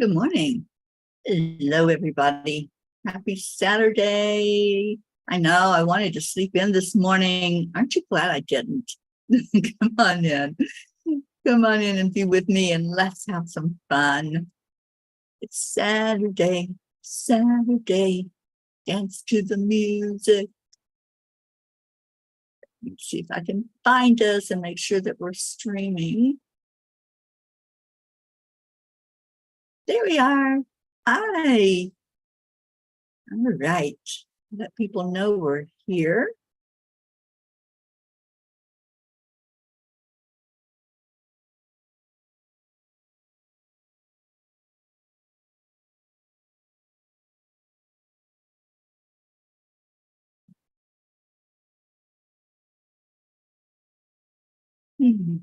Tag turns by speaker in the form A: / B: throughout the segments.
A: Good morning. Hello, everybody. Happy Saturday. I know I wanted to sleep in this morning. Aren't you glad I didn't? Come on in. Come on in and be with me and let's have some fun. It's Saturday, Saturday. Dance to the music. Let me see if I can find us and make sure that we're streaming. There we are. Hi. All right. Let people know we're here. Hmm.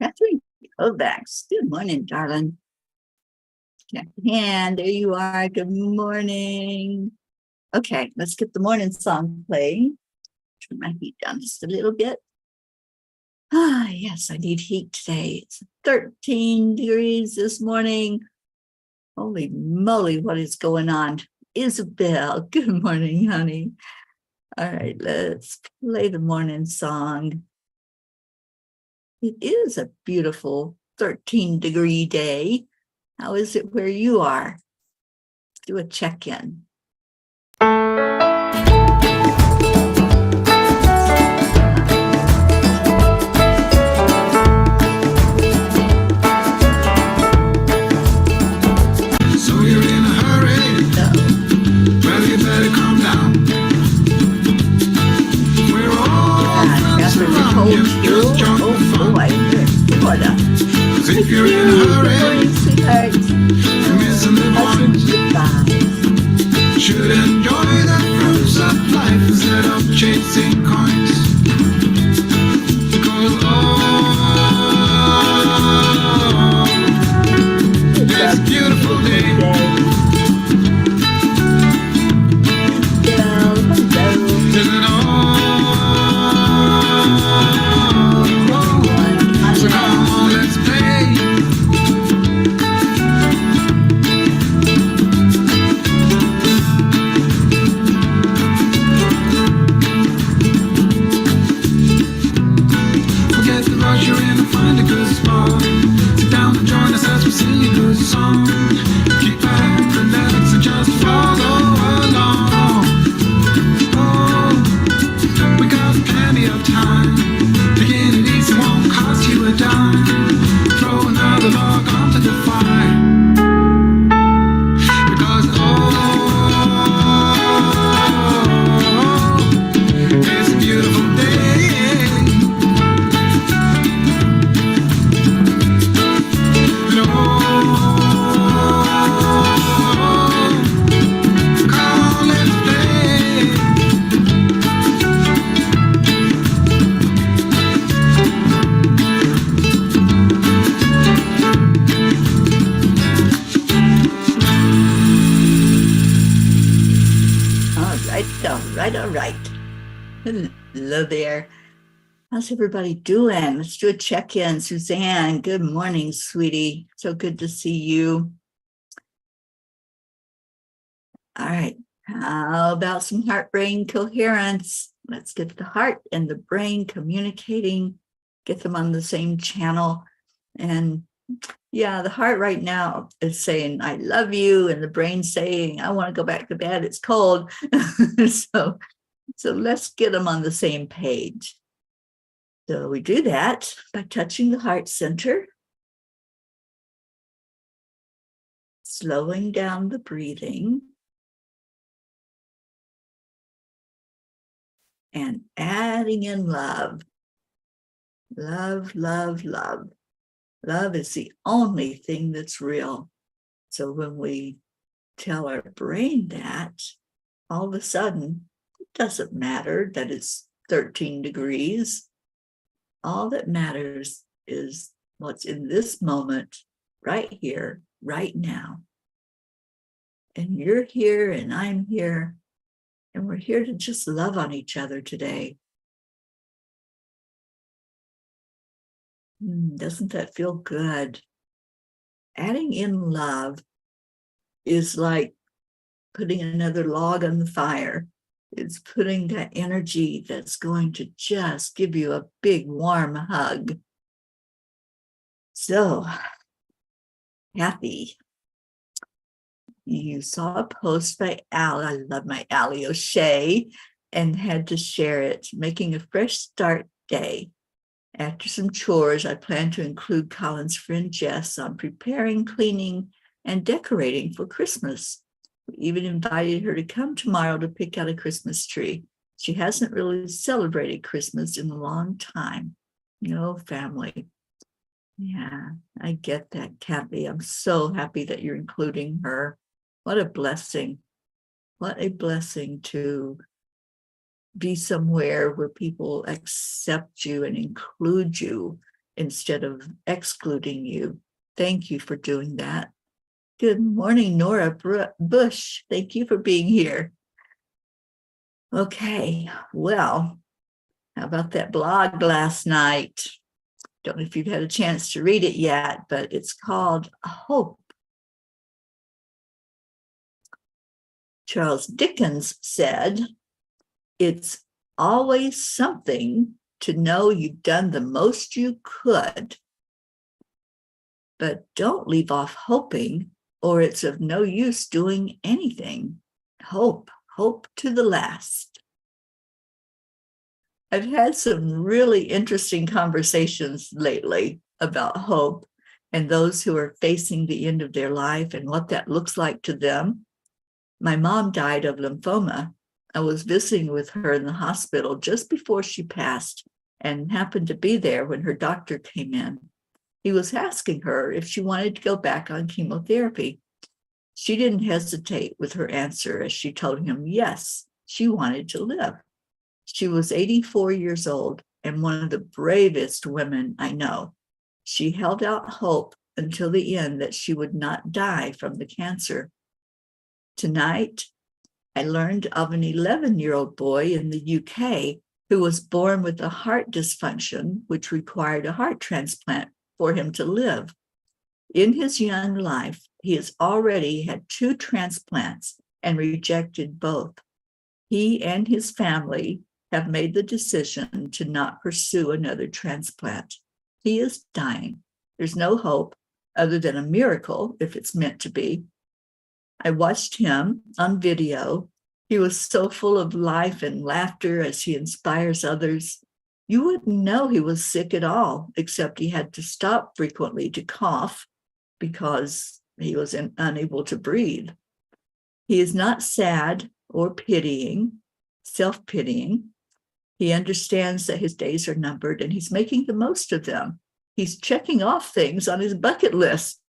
A: Catherine Kovacs. Good morning, darling. And there you are. Good morning. Okay, let's get the morning song playing. Turn my heat down just a little bit. Yes, I need heat today. It's 13 degrees this morning. Holy moly, what is going on? Isabel, good morning, honey. All right, let's play the morning song. It is a beautiful 13-degree day. How is it where you are? Let's do a check-in.
B: So you're in a hurry? Well, you better calm down. We're all friends around you. Just jump the fun.
A: Florida.
B: 'Cause if you're in a hurry, you're missing the point. Should enjoy the fruits of life instead of chasing coins. Because it's a beautiful day. Isn't it all? So come on, let's play. Forget the rush you're in and find a good spot. Sit down and join us as we sing a good song. Keep back, relax, and just follow along. Oh, we got plenty of time. Taking it easy won't cost you a dime. Throw another log onto the fire. Because it's a beautiful day. And come on, let's play.
A: All right. Hello there. How's everybody doing? Let's do a check-in. Suzanne, good morning, sweetie. So good to see you. All right. How about some heart-brain coherence? Let's get the heart and the brain communicating, get them on the same channel. And yeah, the heart right now is saying, I love you. And the brain saying, I want to go back to bed. It's cold. So let's get them on the same page. So we do that by touching the heart center slowing down the breathing, and adding in love. Love, love, love. Love is the only thing that's real. So when we tell our brain that, all of a sudden, it doesn't matter that it's 13 degrees. All that matters is what's in this moment, right here, right now. And you're here and I'm here, and we're here to just love on each other today. Doesn't that feel good? Adding in love is like putting another log on the fire. It's putting that energy that's going to just give you a big warm hug. So, Kathy, you saw a post by Al. I love my Allie O'Shea, and had to share it. Making a fresh start day. After some chores, I plan to include Colin's friend Jess on preparing, cleaning, and decorating for Christmas. We even invited her to come tomorrow to pick out a Christmas tree. She hasn't really celebrated Christmas in a long time. No family. Yeah, I get that, Kathy. I'm so happy that you're including her. What a blessing. What a blessing to be somewhere where people accept you and include you instead of excluding you. Thank you for doing that. Good morning, Nora Bush. Thank you for being here. Okay, well, how about that blog last night? Don't know if you've had a chance to read it yet, but it's called Hope. Charles Dickens said, "It's always something to know you've done the most you could, but don't leave off hoping, or it's of no use doing anything. Hope, hope to the last." I've had some really interesting conversations lately about hope and those who are facing the end of their life and what that looks like to them. My mom died of lymphoma. I was visiting with her in the hospital just before she passed and happened to be there when her doctor came in. He was asking her if she wanted to go back on chemotherapy. She didn't hesitate with her answer as she told him yes, she wanted to live. She was 84 years old and one of the bravest women I know. She held out hope until the end that she would not die from the cancer. Tonight, I learned of an 11-year-old boy in the UK who was born with a heart dysfunction, which required a heart transplant for him to live. In his young life, he has already had 2 transplants and rejected both. He and his family have made the decision to not pursue another transplant. He is dying. There's no hope other than a miracle if it's meant to be. I watched him on video. He was so full of life and laughter as he inspires others. You wouldn't know he was sick at all, except he had to stop frequently to cough because he was unable to breathe. He is not sad or pitying, self-pitying. He understands that his days are numbered and he's making the most of them. He's checking off things on his bucket list.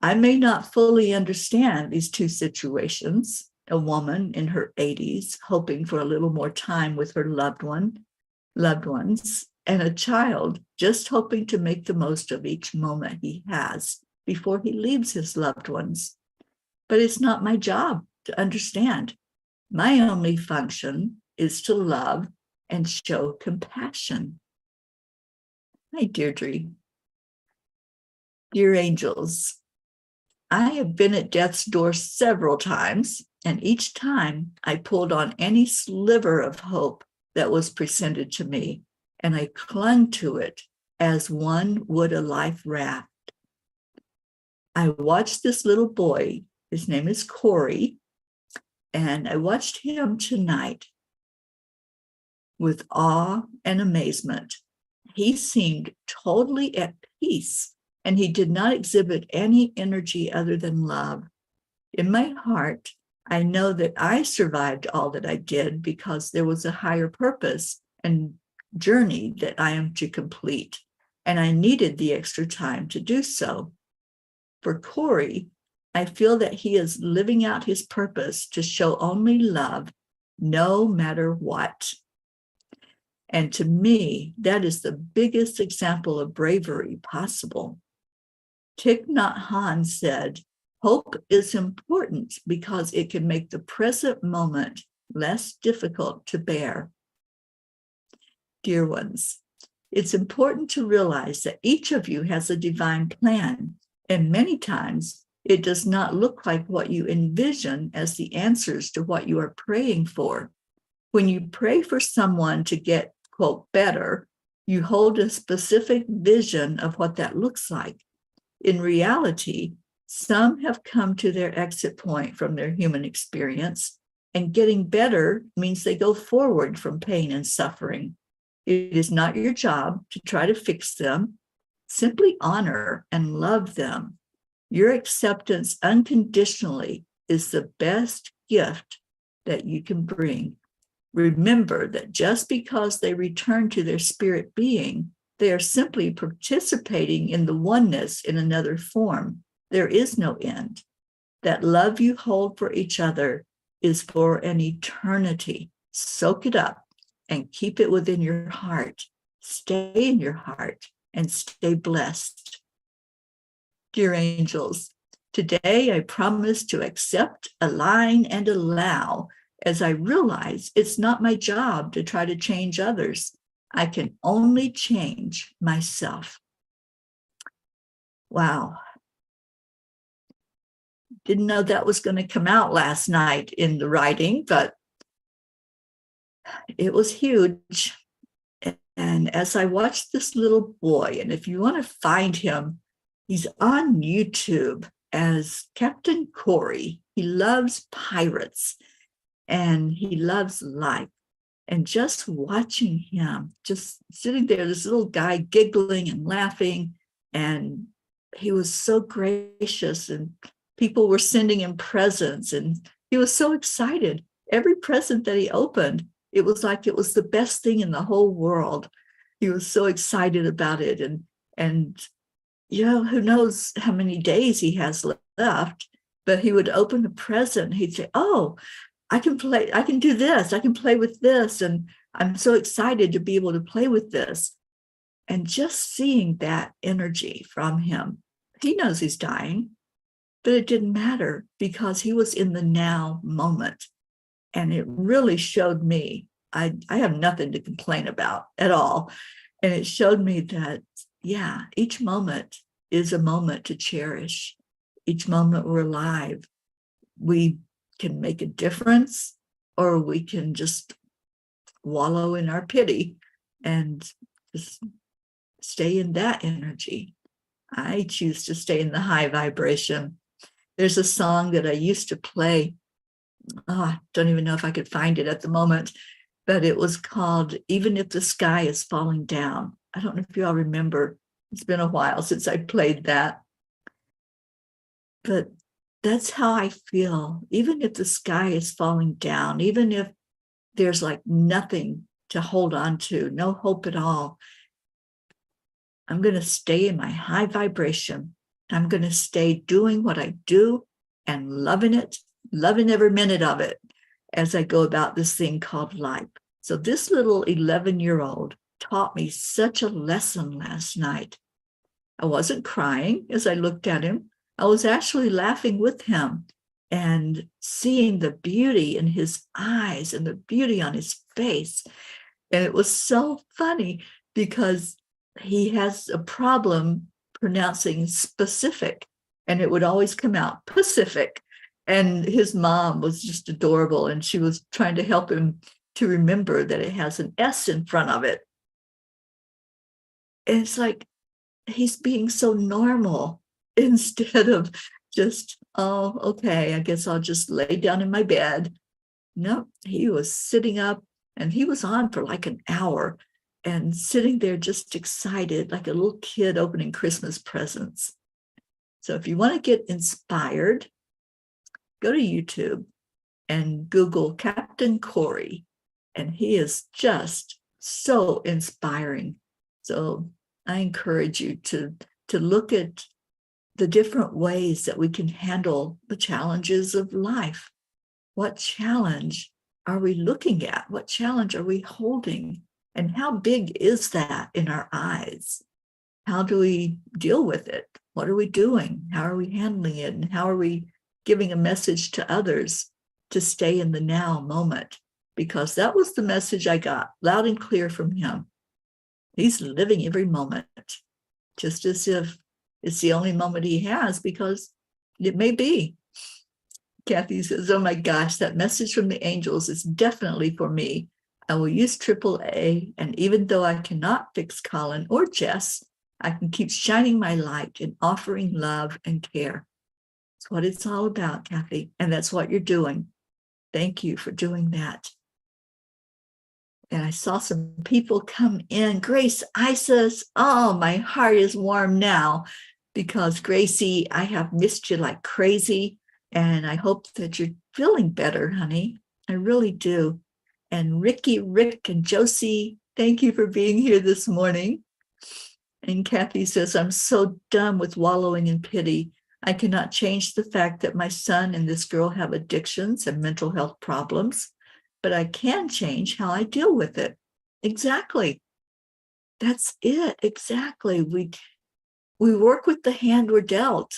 A: I may not fully understand these 2 situations. A woman in her 80s hoping for a little more time with her loved ones, and a child just hoping to make the most of each moment he has before he leaves his loved ones. But it's not my job to understand. My only function is to love and show compassion. Hi, Deirdre. Dear angels, I have been at death's door several times, and each time I pulled on any sliver of hope that was presented to me, and I clung to it as one would a life raft. I watched this little boy, his name is Corey, and I watched him tonight with awe and amazement. He seemed totally at peace and he did not exhibit any energy other than love. In my heart, I know that I survived all that I did because there was a higher purpose and journey that I am to complete, and I needed the extra time to do so. For Corey, I feel that he is living out his purpose to show only love, no matter what. And to me, that is the biggest example of bravery possible. Thich Nhat Hanh said, hope is important because it can make the present moment less difficult to bear. Dear ones, it's important to realize that each of you has a divine plan, and many times it does not look like what you envision as the answers to what you are praying for. When you pray for someone to get, quote, better, you hold a specific vision of what that looks like. In reality, some have come to their exit point from their human experience, and getting better means they go forward from pain and suffering. It is not your job to try to fix them. Simply honor and love them. Your acceptance unconditionally is the best gift that you can bring. Remember that just because they return to their spirit being, they are simply participating in the oneness in another form. There is no end. That love you hold for each other is for an eternity. Soak it up and keep it within your heart. Stay in your heart and stay blessed. Dear angels, today I promise to accept, align, and allow, as I realize it's not my job to try to change others. I can only change myself. Wow. Didn't know that was going to come out last night in the writing, but it was huge. And as I watched this little boy, and if you want to find him, he's on YouTube as Captain Corey. He loves pirates and he loves life. And just watching him, just sitting there, this little guy giggling and laughing, and he was so gracious, and people were sending him presents, and he was so excited. Every present that he opened, it was like it was the best thing in the whole world. He was so excited about it, and you know, who knows how many days he has left, but he would open a present, he'd say, oh, I can play, I can do this, I can play with this, and I'm so excited to be able to play with this. And just seeing that energy from him, he knows he's dying, but it didn't matter because he was in the now moment. And it really showed me, I have nothing to complain about at all. And it showed me that, yeah, each moment is a moment to cherish. Each moment we're alive. We can make a difference, or we can just wallow in our pity and just stay in that energy. I choose to stay in the high vibration. There's a song that I used to play. I don't even know if I could find it at the moment, but it was called Even If the Sky is Falling Down. I don't know if you all remember. It's been a while since I played that. But that's how I feel. Even if the sky is falling down, even if there's like nothing to hold on to, no hope at all, I'm going to stay in my high vibration. I'm going to stay doing what I do and loving it, loving every minute of it as I go about this thing called life. So this little 11-year-old taught me such a lesson last night. I wasn't crying as I looked at him. I was actually laughing with him and seeing the beauty in his eyes and the beauty on his face. And it was so funny because he has a problem pronouncing specific, and it would always come out Pacific. And his mom was just adorable, and she was trying to help him to remember that it has an S in front of it. And it's like he's being so normal instead of just, oh, okay, I guess I'll just lay down in my bed. No, he was sitting up, and he was on for like an hour. and sitting there just excited, like a little kid opening Christmas presents. So if you want to get inspired, go to YouTube and Google Captain Corey, and he is just so inspiring. So I encourage you to look at the different ways that we can handle the challenges of life. What challenge are we looking at? What challenge are we holding? And how big is that in our eyes? How do we deal with it? What are we doing? How are we handling it? And how are we giving a message to others to stay in the now moment? Because that was the message I got loud and clear from him. He's living every moment, just as if it's the only moment he has, because it may be. Kathy says, oh my gosh, that message from the angels is definitely for me. I will use AAA, and even though I cannot fix Colin or Jess, I can keep shining my light and offering love and care. That's what it's all about, Kathy, and that's what you're doing. Thank you for doing that. And I saw some people come in. Grace Isis, oh, my heart is warm now, because Gracie, I have missed you like crazy. And I hope that you're feeling better, honey. I really do. And Ricky, Rick, and Josie, thank you for being here this morning. And Kathy says, I'm so done with wallowing in pity. I cannot change the fact that my son and this girl have addictions and mental health problems, but I can change how I deal with it. Exactly. That's it. Exactly. We work with the hand we're dealt.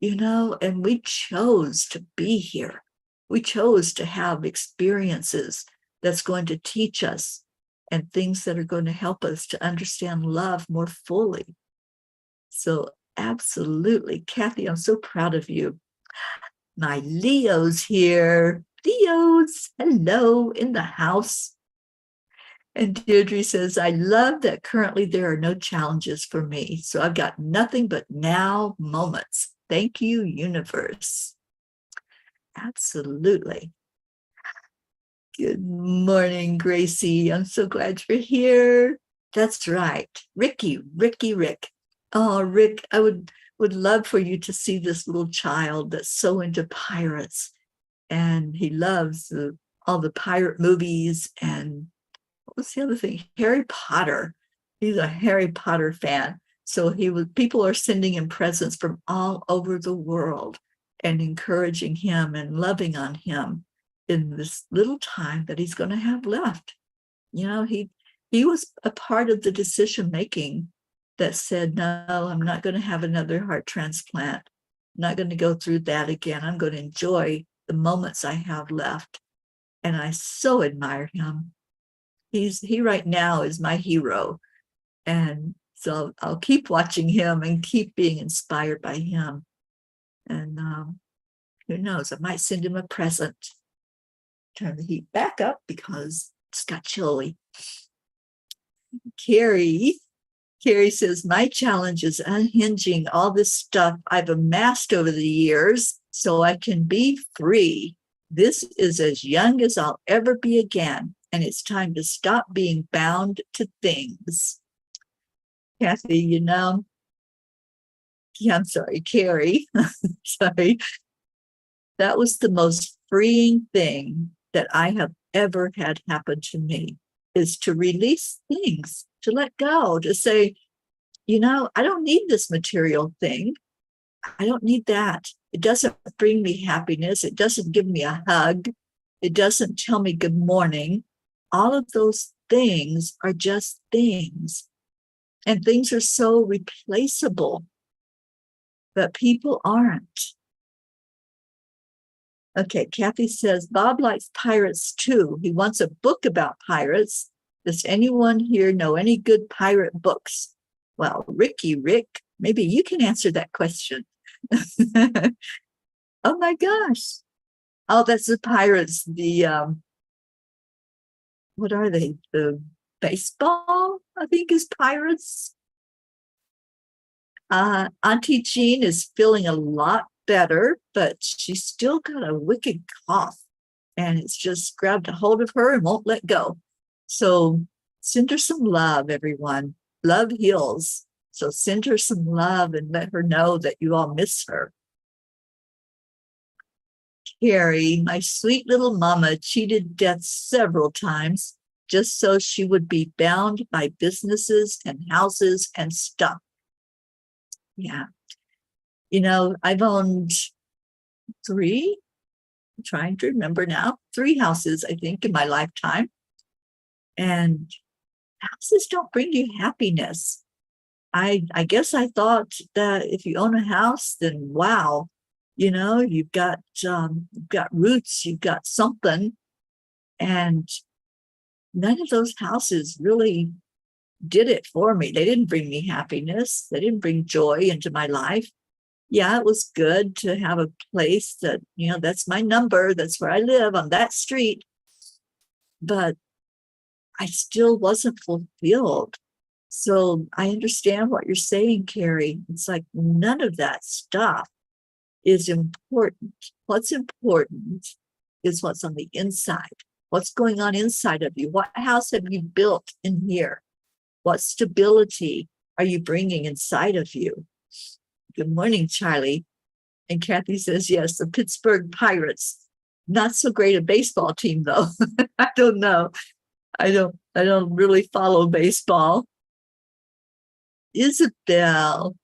A: And we chose to be here. We chose to have experiences that's going to teach us and things that are going to help us to understand love more fully. So absolutely, Kathy, I'm so proud of you. My Leo's here. Leo's, hello, in the house. And Deirdre says, I love that currently there are no challenges for me. So I've got nothing but now moments. Thank you, universe. Absolutely. Good morning, Gracie. I'm so glad you're here. That's right. Rick. Oh, Rick, I would love for you to see this little child that's so into pirates. And he loves all the pirate movies. And what was the other thing? Harry Potter. He's a Harry Potter fan. So people are sending him presents from all over the world and encouraging him and loving on him in this little time that he's going to have left. He was a part of the decision making that said, no, I'm not going to have another heart transplant. I'm not going to go through that again. I'm going to enjoy the moments I have left. And I so admire him. He right now is my hero. And so I'll keep watching him and keep being inspired by him. And who knows, I might send him a present. Turn the heat back up because it's got chilly. Carrie says, my challenge is unhinging all this stuff I've amassed over the years so I can be free. This is as young as I'll ever be again, and it's time to stop being bound to things. Kathy, I'm sorry, Carrie, sorry. That was the most freeing thing that I have ever had happen to me, is to release things, to let go, to say, I don't need this material thing. I don't need that. It doesn't bring me happiness. It doesn't give me a hug. It doesn't tell me good morning. All of those things are just things. And things are so replaceable, but people aren't. Okay, Kathy says, Bob likes pirates too. He wants a book about pirates. Does anyone here know any good pirate books? Well, Rick, maybe you can answer that question. Oh my gosh. Oh, that's the pirates. What are they? The baseball, I think, is pirates. Auntie Jean is feeling a lot better, but she's still got a wicked cough, and it's just grabbed a hold of her and won't let go. So Send her some love, everyone. Love heals. So send her some love and let her know that you all miss her. Carrie, my sweet little mama, cheated death several times just so she would be bound by businesses and houses and stuff. Yeah. You know, I've owned three, I'm trying to remember now, 3 houses, I think, in my lifetime. And houses don't bring you happiness. I guess I thought that if you own a house, then wow, you know, you've got roots, you've got something. And none of those houses really did it for me. They didn't bring me happiness. They didn't bring joy into my life. Yeah, it was good to have a place that, you know, that's my number. That's where I live on that street. But I still wasn't fulfilled. So I understand what you're saying, Carrie. It's like none of that stuff is important. What's important is what's on the inside. What's going on inside of you? What house have you built in here? What stability are you bringing inside of you? Good morning, Charlie. And Kathy says, yes, the Pittsburgh Pirates. Not so great a baseball team, though. I don't know. I don't really follow baseball. Isabel,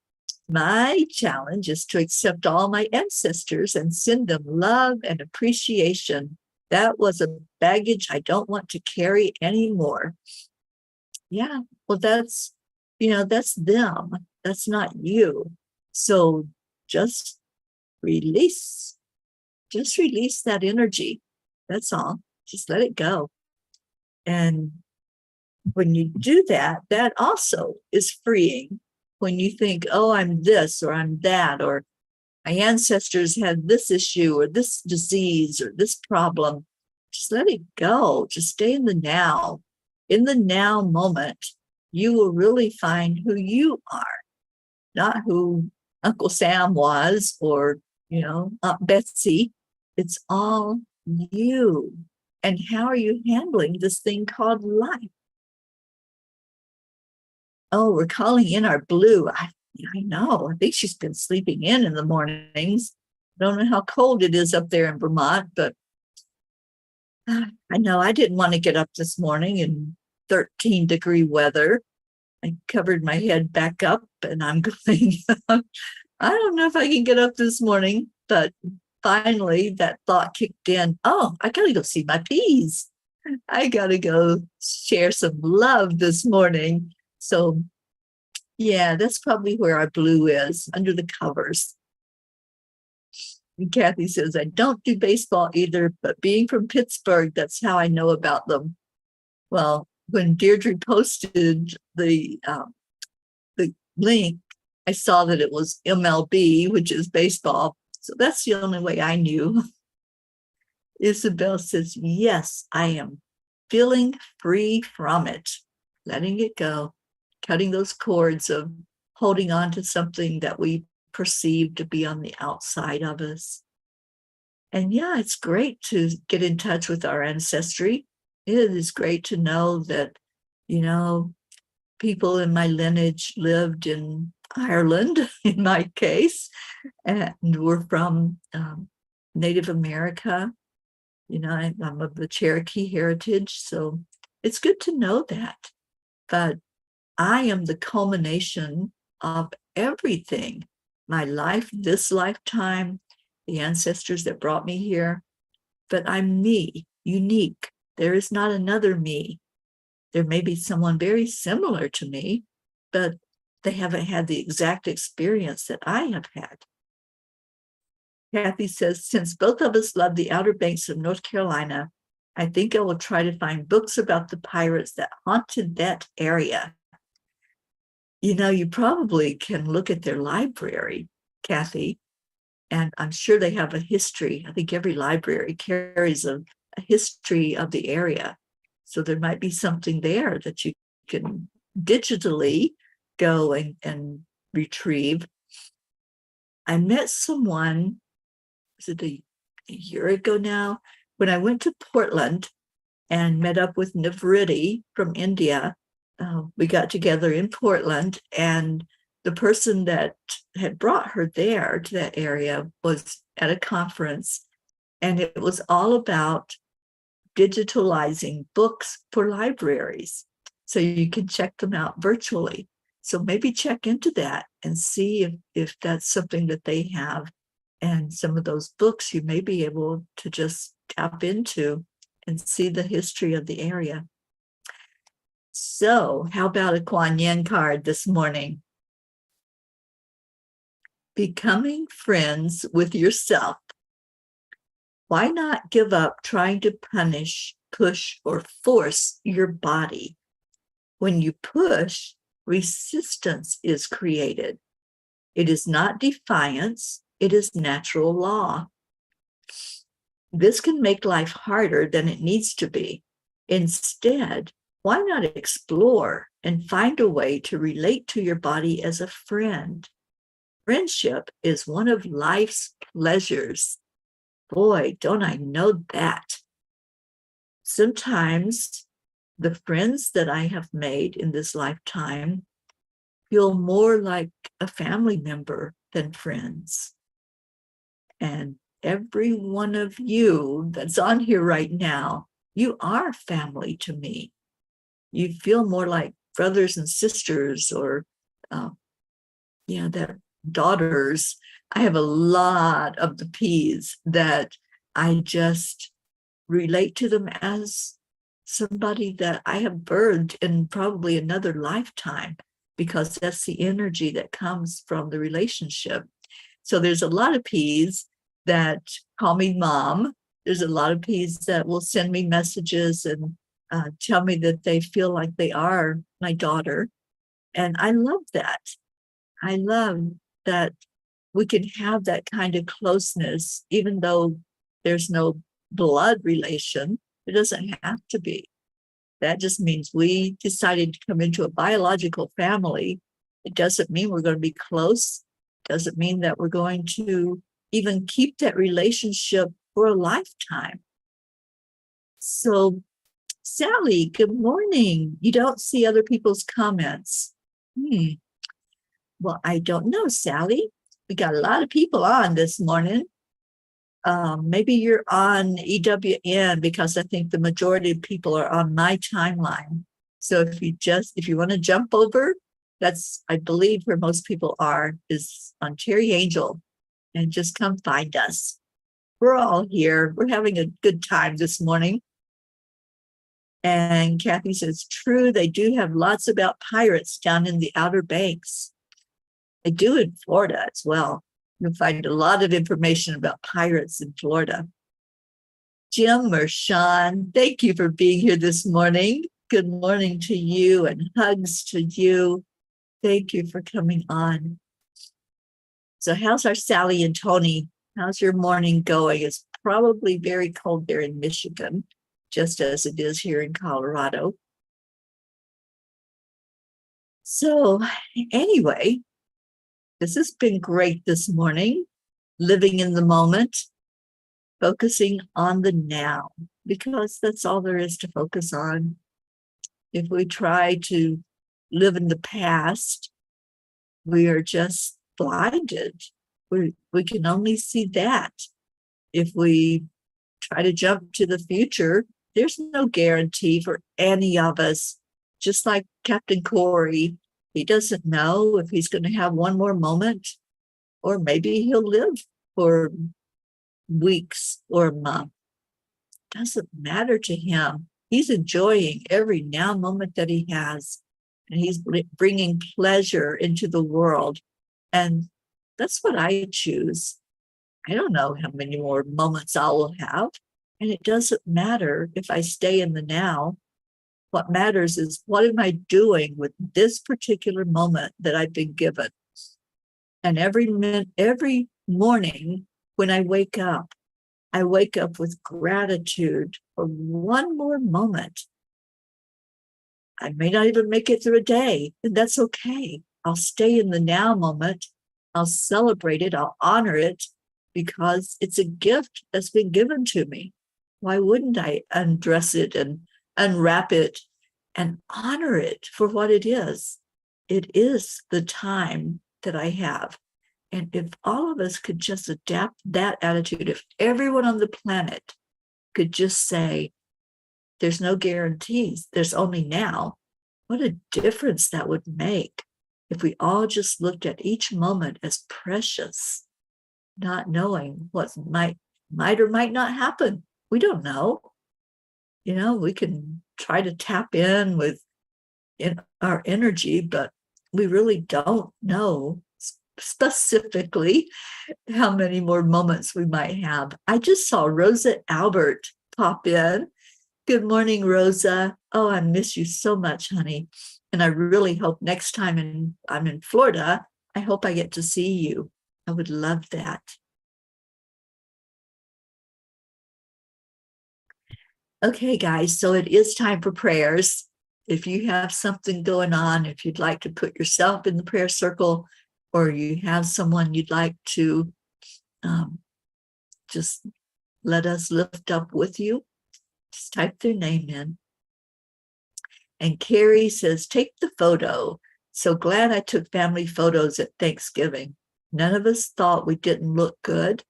A: my challenge is to accept all my ancestors and send them love and appreciation. That was a baggage I don't want to carry anymore. Yeah, well, that's them. That's not you. So just release that energy. That's all. Just let it go. And when you do that, that also is freeing. When you think, oh, I'm this or I'm that, or my ancestors had this issue or this disease or this problem, just let it go. Just stay in the now. In the now moment, you will really find who you are, not who Uncle Sam was or, you know, Aunt Betsy. It's all you. And how are you handling this thing called life? Oh, we're calling in our blue. I know. I think she's been sleeping in the mornings. I don't know how cold it is up there in Vermont, but I know I didn't want to get up this morning in 13-degree weather. I covered my head back up and I'm going, I don't know if I can get up this morning, but finally that thought kicked in. Oh, I got to go see my peas. I got to go share some love this morning. So yeah, that's probably where our blue is, under the covers. And Kathy says, I don't do baseball either, but being from Pittsburgh, that's how I know about them. Well, when Deirdre posted the link, I saw that it was MLB, which is baseball. So that's the only way I knew. Isabel says, yes, I am feeling free from it, letting it go, cutting those cords of holding on to something that we perceive to be on the outside of us. And yeah, it's great to get in touch with our ancestry. It is great to know that, you know, people in my lineage lived in Ireland, in my case, and were from Native America. You know, I'm of the Cherokee heritage, so it's good to know that. But I am the culmination of everything. My life, this lifetime, the ancestors that brought me here. But I'm me, unique. There is not another me. There may be someone very similar to me, but they haven't had the exact experience that I have had. Kathy says, since both of us love the Outer Banks of North Carolina, I think I will try to find books about the pirates that haunted that area. You know, you probably can look at their library, Kathy, and I'm sure they have a history. I think every library carries a history of the area. So there might be something there that you can digitally go and retrieve. I met someone, is it a year ago now, when I went to Portland and met up with Nivriti from India. We got together in Portland, and the person that had brought her there to that area was at a conference, and it was all about digitalizing books for libraries so you can check them out virtually. So maybe check into that and see if that's something that they have. And some of those books you may be able to just tap into and see the history of the area. So how about a Kuan Yin card this morning? Becoming friends with yourself. Why not give up trying to punish, push, or force your body? When you push, resistance is created. It is not defiance, it is natural law. This can make life harder than it needs to be. Instead, why not explore and find a way to relate to your body as a friend? Friendship is one of life's pleasures. Boy, don't I know that. Sometimes the friends that I have made in this lifetime feel more like a family member than friends. And every one of you that's on here right now, you are family to me. You feel more like brothers and sisters, or that daughters. I have a lot of the P's that I just relate to them as somebody that I have birthed in probably another lifetime, because that's the energy that comes from the relationship. So there's a lot of P's that call me mom. There's a lot of P's that will send me messages and tell me that they feel like they are my daughter. And I love that. I love that we can have that kind of closeness, even though there's no blood relation. It doesn't have to be. That just means we decided to come into a biological family. It doesn't mean we're going to be close. It doesn't mean that we're going to even keep that relationship for a lifetime. So, Sally, good morning. You don't see other people's comments. Well, I don't know, Sally. We got a lot of people on this morning. Maybe you're on EWN, because I think the majority of people are on my timeline. So if you want to jump over, that's, I believe, where most people are, is on Teri Angel, and just come find us. We're all here. We're having a good time this morning. And Kathy says, true, they do have lots about pirates down in the Outer Banks. They do in Florida as well. You'll find a lot of information about pirates in Florida. Jim or Sean, thank you for being here this morning. Good morning to you, and hugs to you. Thank you for coming on. So how's our Sally and Tony? How's your morning going? It's probably very cold there in Michigan, just as it is here in Colorado. So anyway, this has been great this morning, living in the moment, focusing on the now, because that's all there is to focus on. If we try to live in the past, we are just blinded. We can only see that. If we try to jump to the future, there's no guarantee for any of us. Just like Captain Corey, he doesn't know if he's going to have one more moment, or maybe he'll live for weeks or a month. Doesn't matter to him. He's enjoying every now moment that he has, and he's bringing pleasure into the world. And that's what I choose. I don't know how many more moments I will have, and it doesn't matter if I stay in the now. What matters is, what am I doing with this particular moment that I've been given? And every morning when I wake up with gratitude for one more moment. I may not even make it through a day, and that's okay. I'll stay in the now moment. I'll celebrate it. I'll honor it, because it's a gift that's been given to me. Why wouldn't I undress it and unwrap it and honor it for what it is? It is the time that I have. And if all of us could just adapt that attitude, if everyone on the planet could just say, there's no guarantees, there's only now, what a difference that would make if we all just looked at each moment as precious, not knowing what might or might not happen. We don't know. We can try to tap in with our energy, but we really don't know specifically how many more moments we might have. I just saw Rosa Albert pop in. Good morning, Rosa. Oh, I miss you so much, honey. And I really hope next time I'm in Florida, I hope I get to see you. I would love that. Okay, guys, so it is time for prayers. If you have something going on, if you'd like to put yourself in the prayer circle, or you have someone you'd like to just let us lift up with you, just type their name in. And Carrie says, take the photo. So glad I took family photos at Thanksgiving. None of us thought we didn't look good,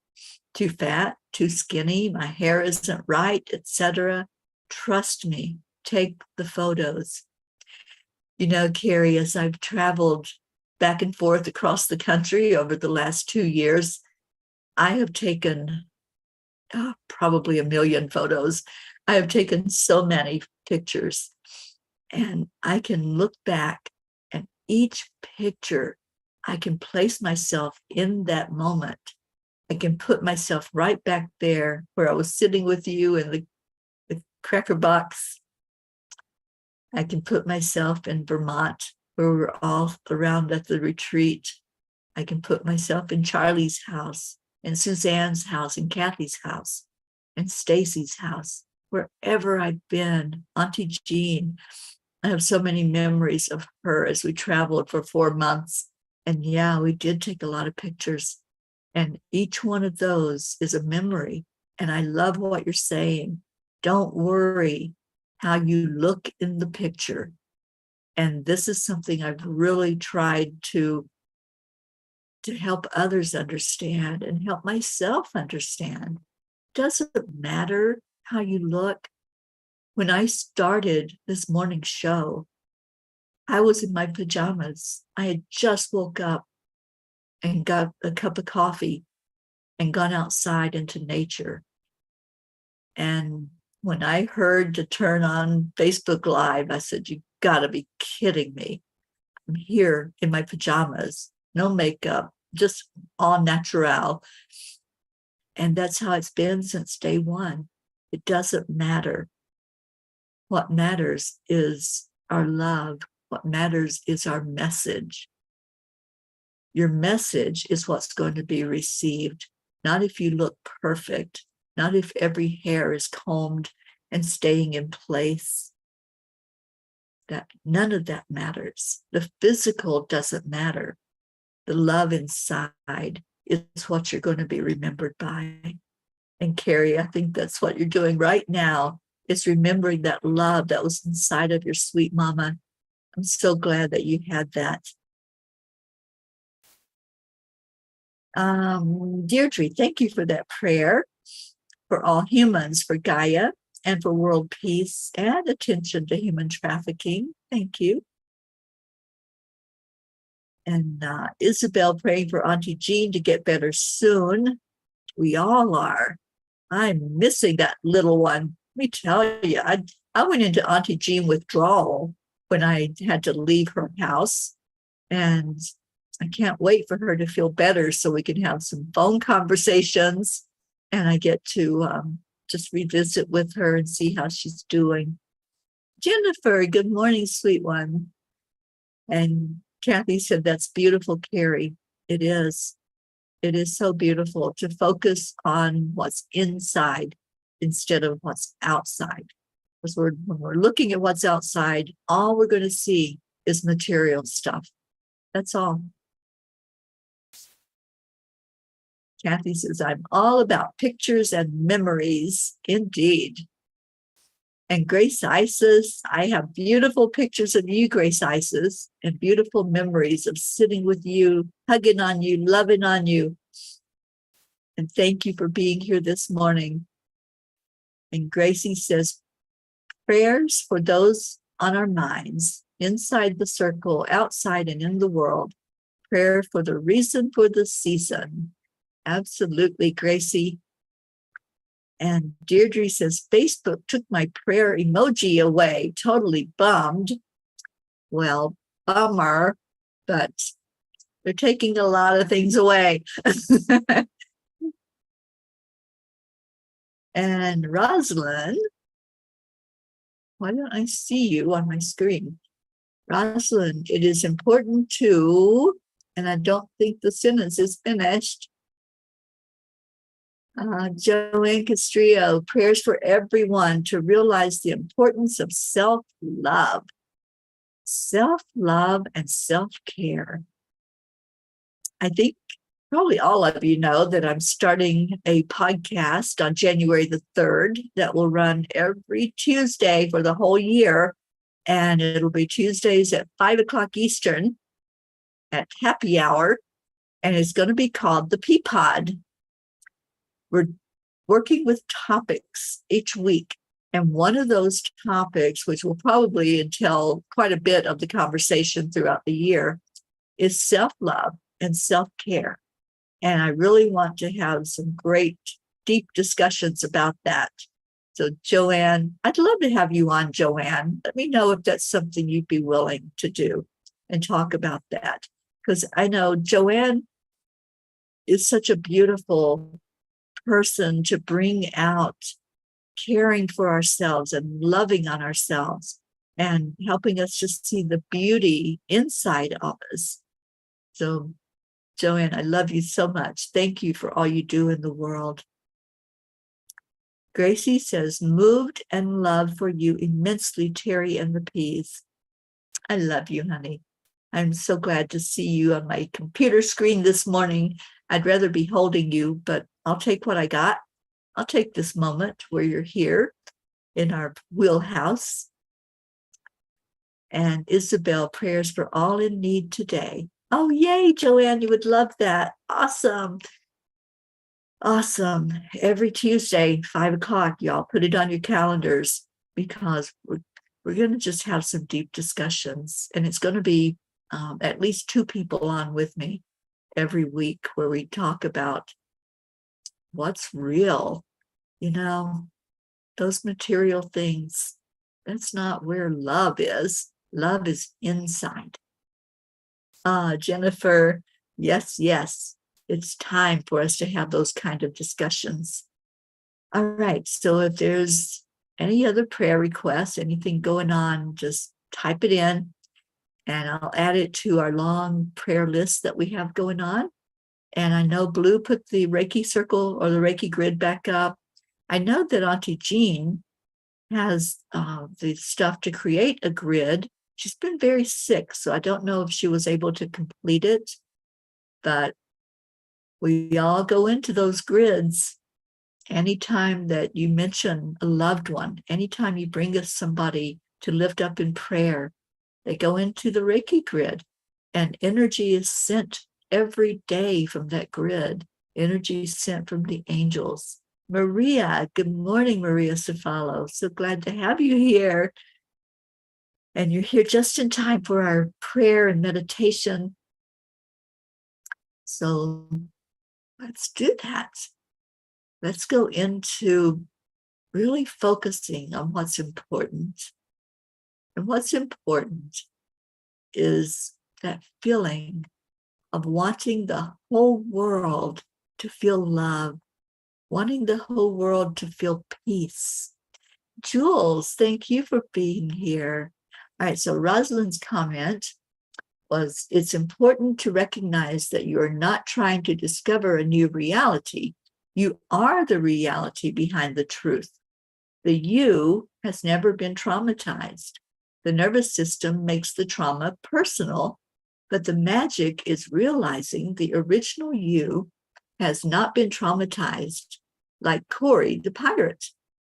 A: too fat, too skinny, my hair isn't right, etc. Trust me, take the photos. Carrie, as I've traveled back and forth across the country over the last 2 years, I have taken probably 1 million photos. I have taken so many pictures, and I can look back and each picture, I can place myself in that moment. I can put myself right back there where I was sitting with you in the cracker box. I can put myself in Vermont where we're all around at the retreat. I can put myself in Charlie's house, and Suzanne's house, and Kathy's house, and Stacy's house, wherever I've been. Auntie Jean, I have so many memories of her as we traveled for 4 months. And yeah, we did take a lot of pictures. And each one of those is a memory. And I love what you're saying. Don't worry how you look in the picture. And this is something I've really tried to help others understand and help myself understand. Doesn't matter how you look. When I started this morning show, I was in my pajamas. I had just woke up and got a cup of coffee and gone outside into nature. And when I heard to turn on Facebook Live, I said, you gotta be kidding me. I'm here in my pajamas, no makeup, just all natural. And that's how it's been since day one. It doesn't matter. What matters is our love. What matters is our message. Your message is what's going to be received, not if you look perfect, not if every hair is combed and staying in place. That none of that matters. The physical doesn't matter. The love inside is what you're going to be remembered by. And Carrie, I think that's what you're doing right now, is remembering that love that was inside of your sweet mama. I'm so glad that you had that. Deirdre, thank you for that prayer for all humans, for Gaia, and for world peace and attention to human trafficking. Thank you. And Isabel praying for Auntie Jean to get better soon. We all are. I'm missing that little one. Let me tell you, I went into Auntie Jean withdrawal when I had to leave her house. And I can't wait for her to feel better so we can have some phone conversations. And I get to just revisit with her and see how she's doing. Jennifer, good morning, sweet one. And Kathy said, that's beautiful, Carrie. It is. It is so beautiful to focus on what's inside instead of what's outside. Because when we're looking at what's outside, all we're going to see is material stuff. That's all. Kathy says, I'm all about pictures and memories. Indeed. And Grace Isis, I have beautiful pictures of you, Grace Isis, and beautiful memories of sitting with you, hugging on you, loving on you. And thank you for being here this morning. And Gracie says, prayers for those on our minds, inside the circle, outside and in the world. Prayer for the reason for the season. Absolutely, Gracie. And Deirdre says, Facebook took my prayer emoji away. Totally bummed. Well, bummer, but they're taking a lot of things away. And Rosalind, why don't I see you on my screen? Rosalind, it is important to, and I don't think the sentence is finished. JoY Castrillo, prayers for everyone to realize the importance of self-love. Self-love and self-care. I think probably all of you know that I'm starting a podcast on January the 3rd that will run every Tuesday for the whole year. And it'll be Tuesdays at 5 o'clock Eastern at happy hour. And it's going to be called the Peapod. We're working with topics each week. And one of those topics, which will probably entail quite a bit of the conversation throughout the year, is self-love and self-care. And I really want to have some great, deep discussions about that. So Joanne, I'd love to have you on, Joanne. Let me know if that's something you'd be willing to do and talk about that. Because I know Joanne is such a beautiful person to bring out caring for ourselves and loving on ourselves and helping us to see the beauty inside of us. So Joanne, I love you so much. Thank you for all you do in the world. Gracie says, moved and loved for you immensely, Teri and the Peas. I love you, honey. I'm so glad to see you on my computer screen this morning. I'd rather be holding you, but I'll take what I got. I'll take this moment where you're here in our wheelhouse. And Isabel, prayers for all in need today. Oh, yay, Joanne, you would love that. Awesome. Awesome. Every Tuesday, 5 o'clock, y'all put it on your calendars because we're going to just have some deep discussions. And it's going to be at least 2 people on with me every week where we talk about what's real. You know, those material things, that's not where love is. Love is inside. Jennifer, yes, yes. It's time for us to have those kind of discussions. All right. So if there's any other prayer requests, anything going on, just type it in and I'll add it to our long prayer list that we have going on. And I know Blue put the Reiki circle or the Reiki grid back up. I know that Auntie Jean has the stuff to create a grid. She's been very sick, so I don't know if she was able to complete it, but we all go into those grids anytime that you mention a loved one, anytime you bring us somebody to lift up in prayer, they go into the Reiki grid and energy is sent every day from that grid. Energy is sent from the angels. Maria, good morning, Maria Cefalo. So glad to have you here. And you're here just in time for our prayer and meditation. So let's do that. Let's go into really focusing on what's important. And what's important is that feeling of wanting the whole world to feel love, wanting the whole world to feel peace. Jules, thank you for being here. All right, so Rosalind's comment was, it's important to recognize that you are not trying to discover a new reality. You are the reality behind the truth. The you has never been traumatized. The nervous system makes the trauma personal, but the magic is realizing the original you has not been traumatized like Corey, the pirate.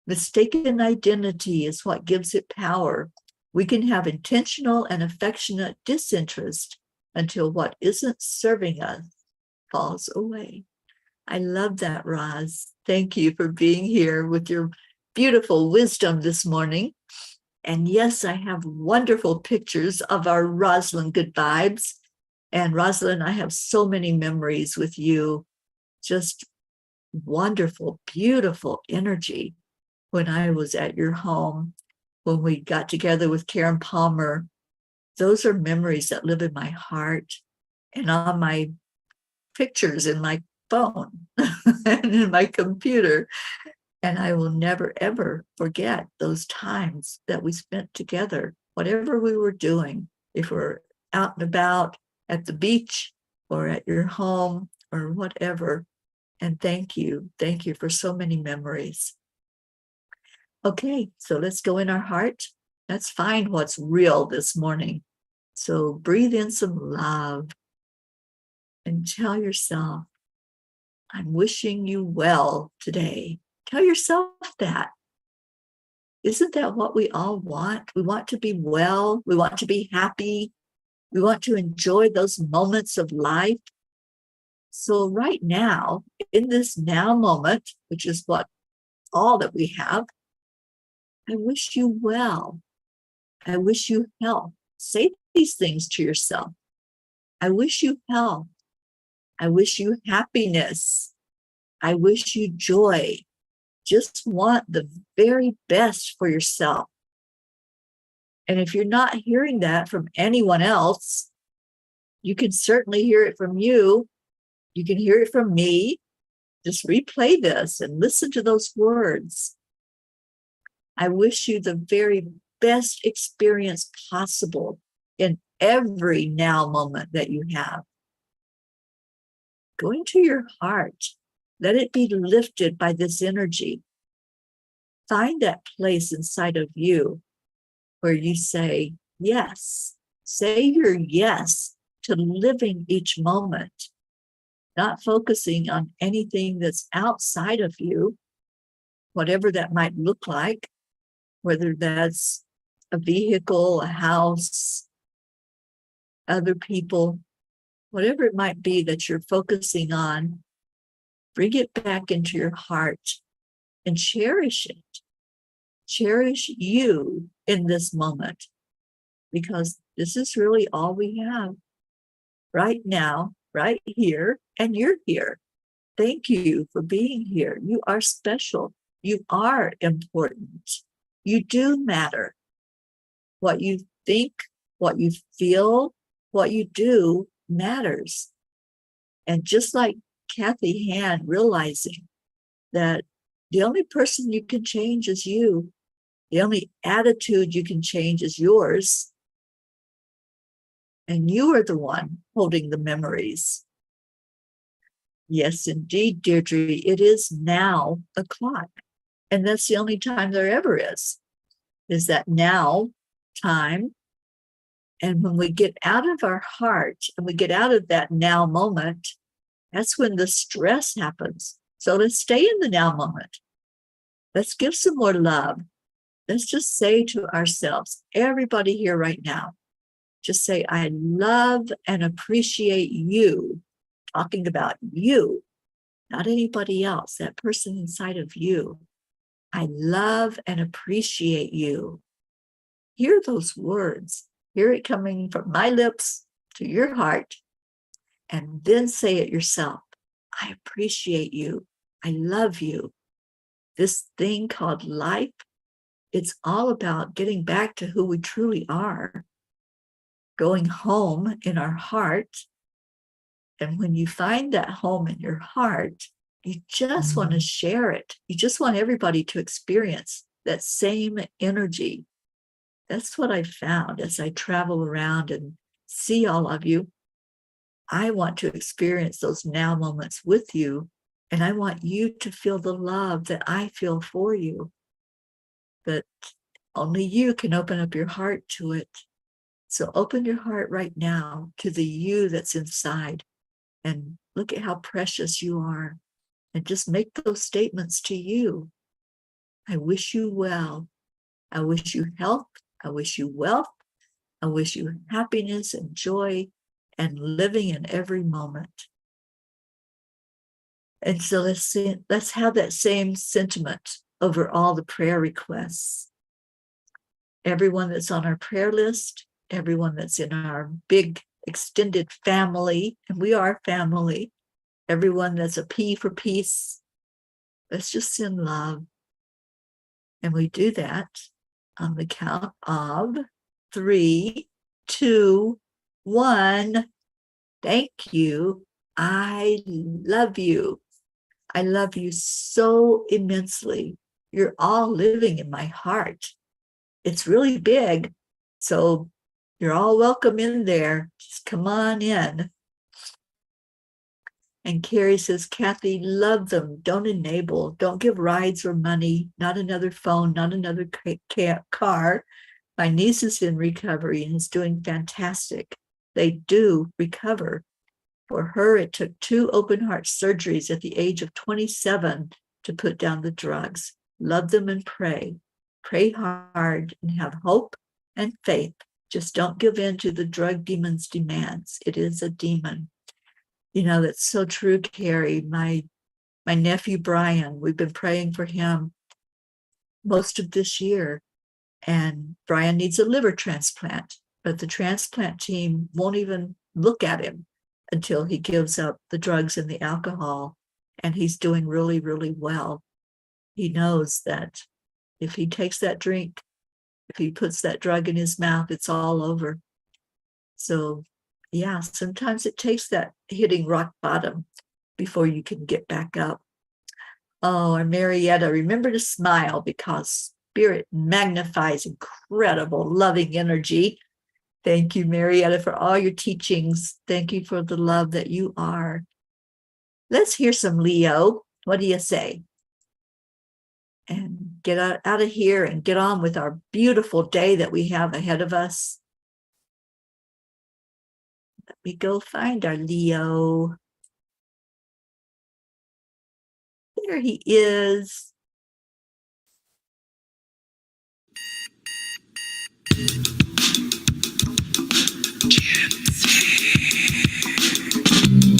A: Mistaken identity is what gives it power. We can have intentional and affectionate disinterest until what isn't serving us falls away. I love that, Roz. Thank you for being here with your beautiful wisdom this morning. And yes, I have wonderful pictures of our Rosalind Good Vibes. And Rosalind, I have so many memories with you. Just wonderful, beautiful energy when I was at your home, when we got together with Karen Palmer. Those are memories that live in my heart and on my pictures in my phone and in my computer. And I will never, ever forget those times that we spent together, whatever we were doing, if we're out and about at the beach or at your home or whatever. And thank you. Thank you for so many memories. Okay, so let's go in our heart. Let's find what's real this morning. So breathe in some love and tell yourself, I'm wishing you well today. Tell yourself that. Isn't that what we all want? We want to be well. We want to be happy. We want to enjoy those moments of life. So right now, in this now moment, which is what all that we have, I wish you well. I wish you health. Say these things to yourself. I wish you health. I wish you happiness. I wish you joy. Just want the very best for yourself. And if you're not hearing that from anyone else, you can certainly hear it from you. You can hear it from me. Just replay this and listen to those words. I wish you the very best experience possible in every now moment that you have. Go into your heart. Let it be lifted by this energy. Find that place inside of you where you say yes. Say your yes to living each moment, not focusing on anything that's outside of you, whatever that might look like, whether that's a vehicle, a house, other people, whatever it might be that you're focusing on. Bring it back into your heart and cherish it. Cherish you in this moment, because this is really all we have right now, right here, and you're here. Thank you for being here. You are special. You are important. You do matter. What you think, what you feel, what you do matters. And just like Kathy Hand realizing that the only person you can change is you, the only attitude you can change is yours, and you are the one holding the memories. Yes, indeed, Deirdre, it is now o'clock. And that's the only time there ever is that now time. And when we get out of our heart and we get out of that now moment, that's when the stress happens. So let's stay in the now moment. Let's give some more love. Let's just say to ourselves, everybody here right now, just say, I love and appreciate you. Talking about you, not anybody else, that person inside of you. I love and appreciate you. Hear those words. Hear it coming from my lips to your heart, and then say it yourself. I appreciate you. I love you. This thing called life, it's all about getting back to who we truly are, going home in our heart. And when you find that home in your heart, you just want to share it. You just want everybody to experience that same energy. That's what I found as I travel around and see all of you. I want to experience those now moments with you. And I want you to feel the love that I feel for you. But only you can open up your heart to it. So open your heart right now to the you that's inside and look at how precious you are. And just make those statements to you. I wish you well. I wish you health. I wish you wealth. I wish you happiness and joy and living in every moment. And so let's have that same sentiment over all the prayer requests. Everyone that's on our prayer list, everyone that's in our big extended family, and we are family, everyone that's a P for peace, let's just send love. And we do that on the count of 3, 2, 1. Thank you. I love you. I love you so immensely. You're all living in my heart. It's really big. So you're all welcome in there. Just come on in. And Carrie says, Kathy, love them. Don't enable. Don't give rides or money. Not another phone, not another car. My niece is in recovery and is doing fantastic. They do recover. For her, it took 2 open heart surgeries at the age of 27 to put down the drugs. Love them and pray. Pray hard and have hope and faith. Just don't give in to the drug demon's demands. It is a demon. You know, that's so true, Carrie. My nephew, Brian, we've been praying for him most of this year. And Brian needs a liver transplant, but the transplant team won't even look at him until he gives up the drugs and the alcohol. And he's doing really, really well. He knows that if he takes that drink, if he puts that drug in his mouth, it's all over. So yeah, sometimes it takes that hitting rock bottom before you can get back up. Oh, and Marietta, remember to smile because Spirit magnifies incredible loving energy. Thank you, Marietta, for all your teachings. Thank you for the love that you are. Let's hear some Leo. What do you say? And get out of here and get on with our beautiful day that we have ahead of us. Let me go find our Leo. There he is.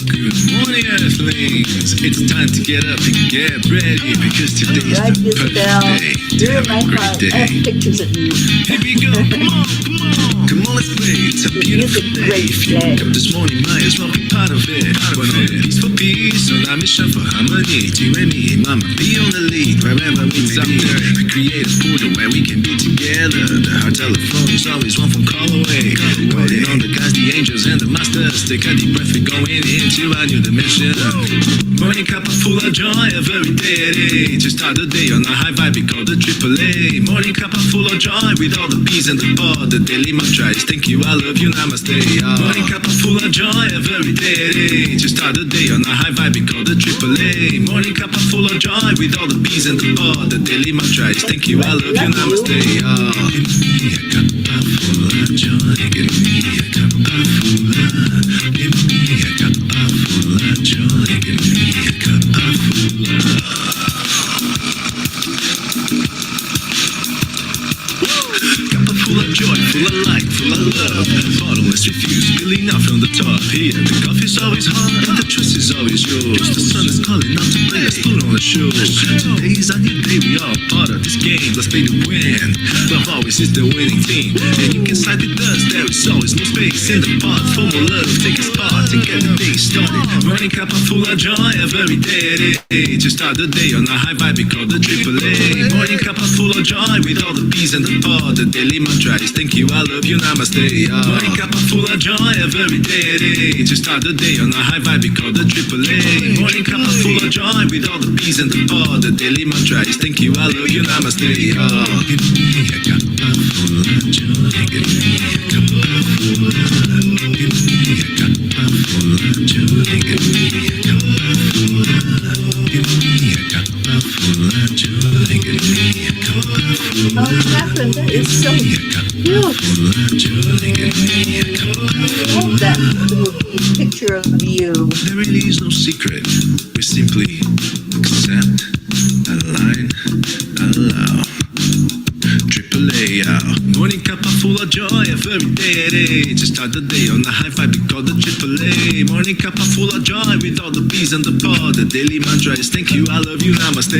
B: Good morning, Earthlings. It's time to get up and get ready because today is the perfect day to have a great day.
A: I have pictures of you.
B: Here we go. Come on, come on. Come on, let's play. It's a beautiful day. If you woke up this morning, might as well be part of it. One of peace for peace, on our mission for harmony. You and me, mama, be on the lead wherever we may. We create a portal where we can be together. The heart telephone is always one phone call away. Calling on the guys, the angels, and the masters. Take a deep breath, we're going into a new dimension. Morning cup full of joy every day. To start the day on a high vibe, we call the AAA. Morning cup full of joy with all the P's and the pod. The daily mantra is thank you, I love you, namaste. Morning cup full of joy every day. To start the day on a high vibe, we call the AAA. Morning cup full of joy with all the P's and the pod. The daily mantra is thank you, I love you, namaste. Give me a cup full of joy. Give me a cup full of. Give me a cup full of joy. Give me a cup full of. Full of joy, full of light, full of love. Bottomless refuse, spilling out from the top. Here, the coffee's always hot and the truth is always yours. The sun is calling out to play, let's put on the show. Today is a new day, we all part of this game. Let's play to win. Love always is the winning team. And you can side with us, there is always no space in the pot. For more love, take a spot and get the day started. Morning cup full of joy every day. To start the day on a high vibe, we call the AAA. Morning cup full of joy with all the P's and the pod. The daily mantra is thank you, I love you, namaste. Morning cup full of joy every day. To start the day on a high vibe, we call the AAA. Morning cup full of joy with all the P's and the pod. The daily mantra is thank you, I love you, namaste. Give me a cup full of joy. Give me a cup full of. Give me a cup full of joy. Give me a cup full of. Give me a cup full of joy. Give me a cup full of.
A: Oh, Catherine, that is so beautiful. I love that little picture picture of you.
B: There really is no secret. We simply accept, align, allow. Triple A, morning cuppa full of joy every day at age. Just start the day on the high five, we call the triple A. Morning cuppa full of joy with all the bees and the pod. The daily mantra is thank you, I love you, namaste.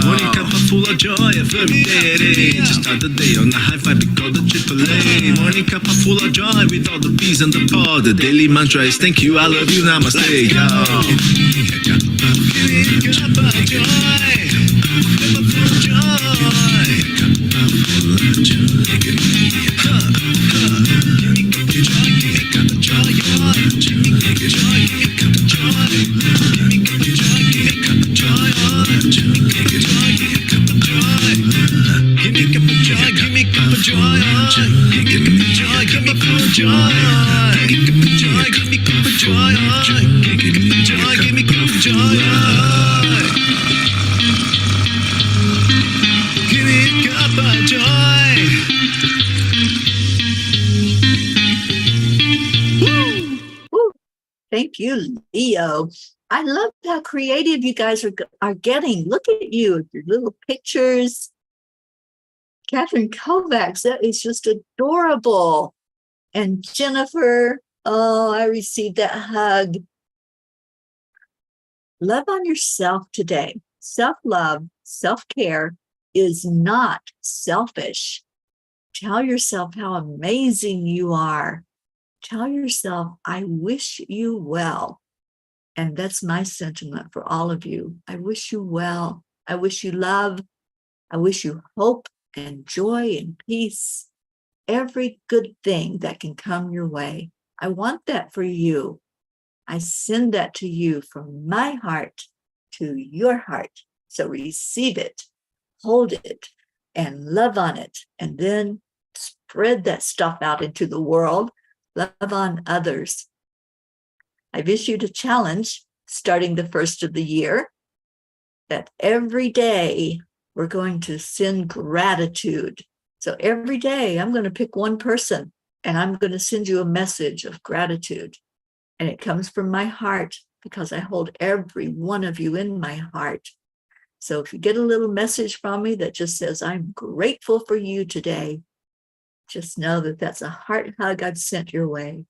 B: Morning cuppa full of joy every day at age. Just start the day on the high five, we call the triple A. Morning cuppa full of joy with all the bees and the pod. The daily mantra is thank you, I love you, namaste. Give me a cup of joy, cup of joy.
A: Thank you, Leo. I love how creative you guys are getting. Look at you, your little pictures. Catherine Kovacs, that is just adorable. And Jennifer, oh, I received that hug. Love on yourself today. Self-love, self-care is not selfish. Tell yourself how amazing you are. Tell yourself, I wish you well. And that's my sentiment for all of you. I wish you well. I wish you love. I wish you hope and joy and peace. Every good thing that can come your way. I want that for you. I send that to you from my heart to your heart. So receive it, hold it, and love on it. And then spread that stuff out into the world. Love on others. I've issued a challenge starting the first of the year that every day we're going to send gratitude. So every day I'm going to pick one person and I'm going to send you a message of gratitude. And it comes from my heart because I hold every one of you in my heart. So if you get a little message from me that just says, I'm grateful for you today, just know that that's a heart hug I've sent your way.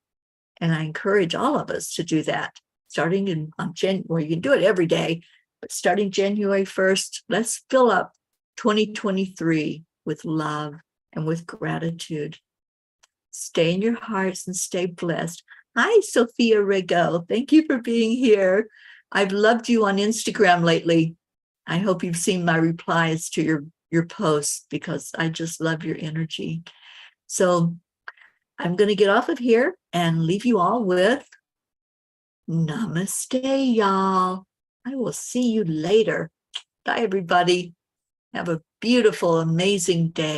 A: And I encourage all of us to do that, starting on January. You can do it every day, but starting January 1st, let's fill up 2023 with love and with gratitude. Stay in your hearts and stay blessed. Hi, Sophia Rigo. Thank you for being here. I've loved you on Instagram lately. I hope you've seen my replies to your posts because I just love your energy. So I'm going to get off of here and leave you all with namaste, y'all. I will see you later. Bye, everybody. Have a beautiful, amazing day.